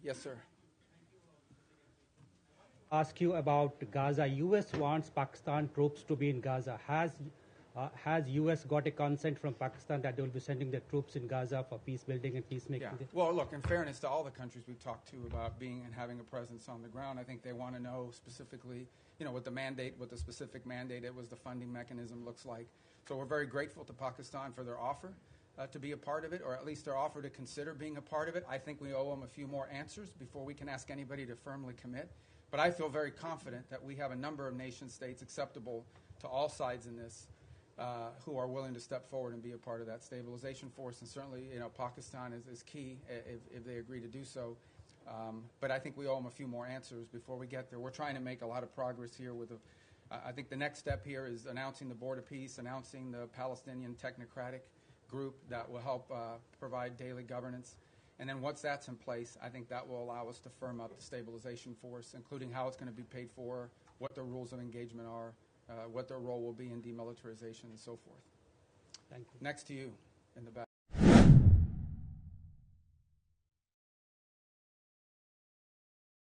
Yes, sir. Ask you about Gaza. U.S. wants Pakistan troops to be in Gaza. Has U.S. got a consent from Pakistan that they will be sending their troops in Gaza for peace building and peacemaking? Yeah. Well, look, in fairness to all the countries we've talked to about being and having a presence on the ground, I think they want to know specifically, what the specific mandate it was, the funding mechanism looks like. So we're very grateful to Pakistan for their offer to be a part of it, or at least their offer to consider being a part of it. I think we owe them a few more answers before we can ask anybody to firmly commit. But I feel very confident that we have a number of nation states acceptable to all sides in this who are willing to step forward and be a part of that stabilization force. And certainly, Pakistan is key if they agree to do so. But I think we owe them a few more answers before we get there. We're trying to make a lot of progress here I think the next step here is announcing the Board of Peace, announcing the Palestinian Technocratic Group that will help provide daily governance. And then once that's in place, I think that will allow us to firm up the stabilization force, including how it's going to be paid for, what the rules of engagement are, what their role will be in demilitarization and so forth. Thank you. Next to you in the back.